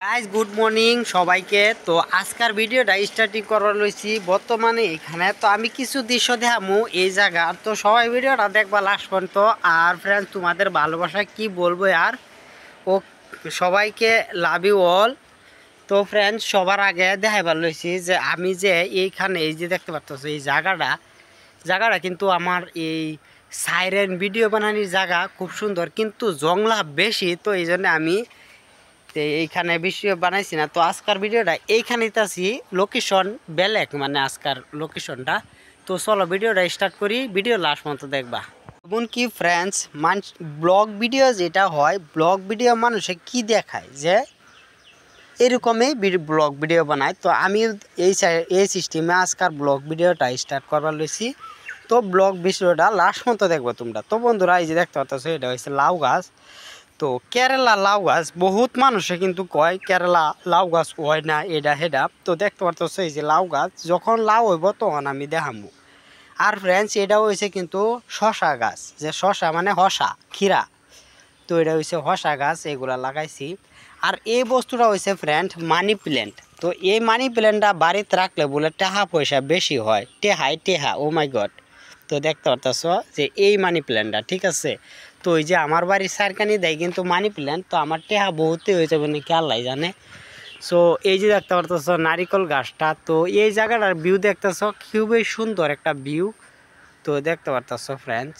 Guys good morning সবাইকে। তো আজকের ভিডিওটা স্টার্টিং করার লইছি বর্তমানে এখানে। তো আমি কিছু দৃশ্য দেখামু এই জায়গার, তো সবাই ভিডিওটা দেখবা লাস্ট পর্যন্ত। আর ফ্রেন্ডস তোমাদের ভালোবাসা কি বলবো আর ও সবাইকে লাভ ইউ অল। তো ফ্রেন্ডস সবার আগে দেখাইবার লইছি যে আমি যে এইখানে এই যে দেখতে পাচ্ছ এই জায়গাটা কিন্তু আমার এই সাইরেন ভিডিও বানানোর জায়গা খুব সুন্দর, কিন্তু জংলা বেশি। তো এই জন্য আমি এইখানে ভিডিও বানাইছি না। তো আজকের ভিডিওটা এইখানে আছি, লোকেশন বেলেগ মানে আজকের লোকেশনটা। তো চলো ভিডিওটা স্টার্ট করি, ভিডিও লাস্ট পর্যন্ত দেখবা। এমন কি ফ্রেন্ডস ব্লগ ভিডিও যেটা হয়, ব্লগ ভিডিও মানুষে কি দেখায় যে এরকমই ব্লগ ভিডিও বানায়। তো আমি এই সিস্টেমে আজকের ব্লগ ভিডিওটা স্টার্ট করবার লইছি। তো ব্লগ ভিডিওটা লাস্ট পর্যন্ত দেখবো তোমরা। তো বন্ধুরা এই যে দেখতে পাচ্ছ এটা হচ্ছে লাউ গাছ। তো কেরালা লাউ গাছ বহুত মানুষে কিন্তু কয় কেরালা লাউ গাছ হয় না এটা হেডা। তো দেখতে পারতেছ এই যে লাউ গাছ, যখন লাউ হইব তখন আমি দেখামু। আর ফ্রেন্ডস এটাও হয়েছে কিন্তু শশা গাছ, যে শশা মানে হসা খিরা। তো এটা হয়েছে হসা গাছ, এগুলা লাগাইছি। আর এই বস্তুটা হয়েছে ফ্রেন্ড মানি প্ল্যান্ট। তো এই মানি প্ল্যান্টটা বাড়িতে রাখলে বলে টাকা পয়সা বেশি হয়, টেহা ও মাই গড। তো দেখতে পারতেছ যে এই মানি প্ল্যান্টটা ঠিক আছে। তো ওই যে আমার বাড়ির সারকানি দেয় কিন্তু মানি প্ল্যান্ট, তো আমার টেহা বহুতই হয়ে যাবে নাকি আল্লাহ জানে। সো এই যে দেখতে পারতেছ নারিকল গাছটা। তো এই জায়গাটার ভিউ দেখতেছ খুবই সুন্দর একটা ভিউ। তো দেখতে পারতেছ ফ্রেন্ডস।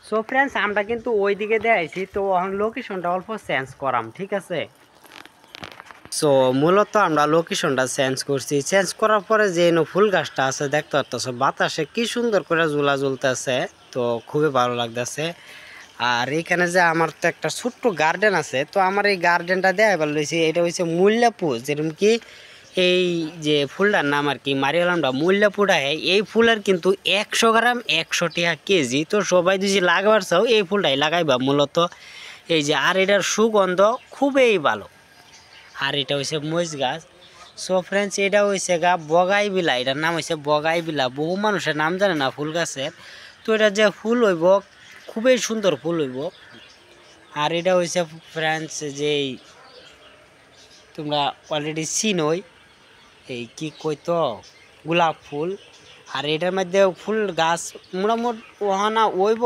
সো ফ্রেন্ডস আমরা কিন্তু ওই দিকে দেখাইছি, তো লোকেশনটা অল্প চেঞ্জ করাম ঠিক আছে। সো মূলত আমরা লোকেশনটা চেঞ্জ করছি, চেঞ্জ করার পরে যে ফুল গাছটা আছে দেখতে পাচ্ছ বাতাসে কি সুন্দর করে ঝুলা ঝুলতেছে। তো খুবই ভালো লাগতেছে। আর এখানে যে আমার তো একটা ছোট্ট গার্ডেন আছে, তো আমার এই গার্ডেনটা দেখাবার লইছি। এটা হচ্ছে মুল্লাপুর, যেরকম কি এই যে ফুলটার নাম আর কি মারিয়ালামটা মুল্লাপুরা। এই ফুলের কিন্তু 100 গ্রাম 100 টাকা কেজি। তো সবাই যদি লাগাবার চাও এই ফুলটাই লাগাইবা মূলত এই যে। আর এটার সুগন্ধ খুবই ভালো। আর এটা হচ্ছে মরিচ গাছ। সো ফ্রেন্ডস এটা হয়েছে গা বগাই বিলা, এটার নাম হয়েছে বগাই বিলা। বহু মানুষের নাম জানে না ফুল গাছের। তো এটা যে ফুল হইব খুবই সুন্দর ফুল হইব। আর এটা হয়েছে ফ্রেন্ডস যেই তোমরা অলরেডি চিনোই এই কি কইতো গোলাপ ফুল। আর এটার মধ্যে ফুল গাছ মোটামুটি ওহানা ওইব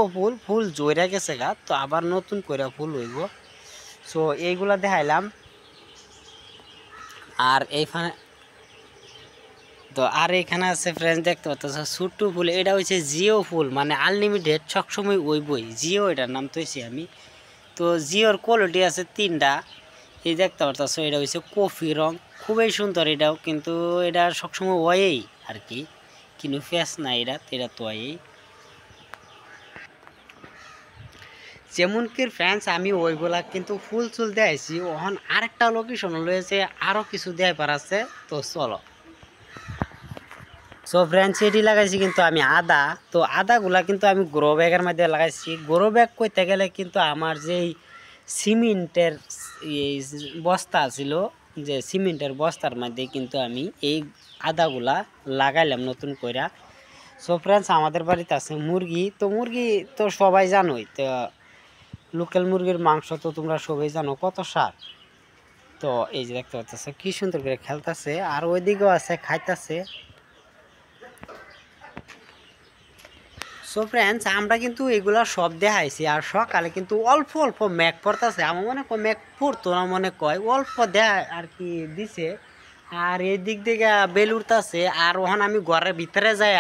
ফুল জয়রা গেছে গা, তো আবার নতুন করে ফুল হইব। সো এইগুলা দেখাইলাম। আর এইখানে তো আর এখানে আছে ফ্রেন্ডস দেখতে পাচ্ছ ছোট্ট ফুল, এটা হচ্ছে জিও ফুল মানে আনলিমিটেড সবসময় ওইবই জিও, এটার নাম তৈছি আমি। তো জিওর কোয়ালিটি আছে 3টা। এই দেখতে পাচ্ছ এটা হচ্ছে কফি রং, খুবই সুন্দর এটাও, কিন্তু এটা সবসময় ওয়েই আর কি, কিন্তু ফেস না এটা তো ওয়েই। যেমন কি ফ্রেন্ডস আমি ওইগুলা কিন্তু ফুল চুল দেখাইছি। ওখান আরেকটা লোকেশন রয়েছে, আরও কিছু দেয় পারাছে। তো চলো। সো ফ্রেন্ডস এটি লাগাইছি কিন্তু আমি আদা। তো আদাগুলা কিন্তু আমি গ্রো ব্যাগের মধ্যে লাগাইছি। গ্রো ব্যাগ করতে গেলে কিন্তু আমার যেই সিমেন্টের এই বস্তা ছিল, যে সিমেন্টের বস্তার মধ্যে কিন্তু আমি এই আদাগুলা লাগাইলাম নতুন করে। সো ফ্রেন্ডস আমাদের বাড়িতে আছে মুরগি। তো মুরগি তো সবাই জানোই, তো লোকাল মুরগির মাংস তো তোমরা সবাই জানো কত স্বাদ। তো এই যে দেখতে পাচ্ছ কি সুন্দর করে খেলতেছে, আর ওইদিকেও আছে খাইতেছে। সো ফ্রেন্ডস আমরা কিন্তু এগুলা সব দেখাইছি। আর সকালে কিন্তু অল্প অল্প মেঘ পড়তেছে, আমার মনে কয় মেঘ পড়তো না, মনে কয় অল্প দেয় আর কি দিছে। আর এই দিক থেকে বেল উঠতেছে। আর ওখানে আমি ঘরের ভিতরে যাই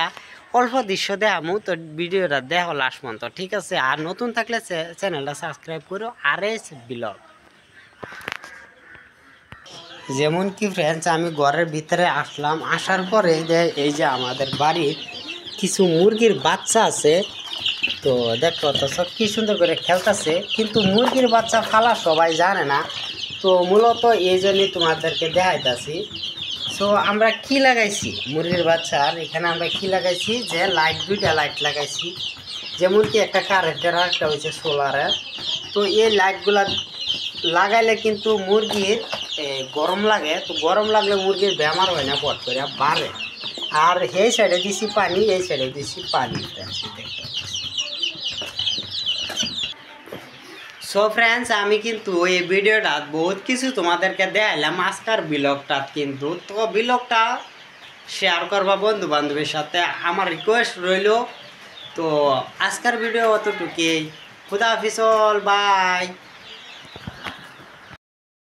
অল্প দৃশ্য দেখামু। তো ভিডিওটা দেখো লাস্ট পর্যন্ত ঠিক আছে। আর নতুন থাকলে চ্যানেলটা সাবস্ক্রাইব করো। RS blog. যেমন কি ফ্রেন্ডস আমি ঘরের ভিতরে আসলাম, আসার পরে এই যে আমাদের বাড়ির কিছু মুরগির বাচ্চা আছে। তো দেখো তো সব কি সুন্দর করে খেলতেছে, কিন্তু মুরগির বাচ্চা ফালা সবাই জানে না। তো মূলত এই জন্যই তোমাদেরকে দেখাইতেছি। সো আমরা কি লাগাইছি মুরগির বাচ্চার এখানে, আমরা কি লাগাইছি যে লাইট, 2টা লাইট লাগাইছি। যেমন কি একটা কারেন্টের আর একটা হচ্ছে সোলারের। তো এই লাইটগুলা লাগাইলে কিন্তু মুরগির গরম লাগে। তো গরম লাগলে মুরগির বেমার হয় না, পট করে বাড়ে। আর এই সাইডে দিছি পানি, এই সাইডে দিছি পানি। সো ফ্রেন্ডস আমি কিন্তু এই ভিডিওটা বহুত কিছু তোমাদেরকে দেখাইলাম আজকের ব্লগটা, কিন্তু তো ব্লগটা শেয়ার করবা বন্ধু বান্ধবের সাথে, আমার রিকোয়েস্ট রইল। তো আজকের ভিডিও অতটুকুই। খুদা হাফিজ, বাই।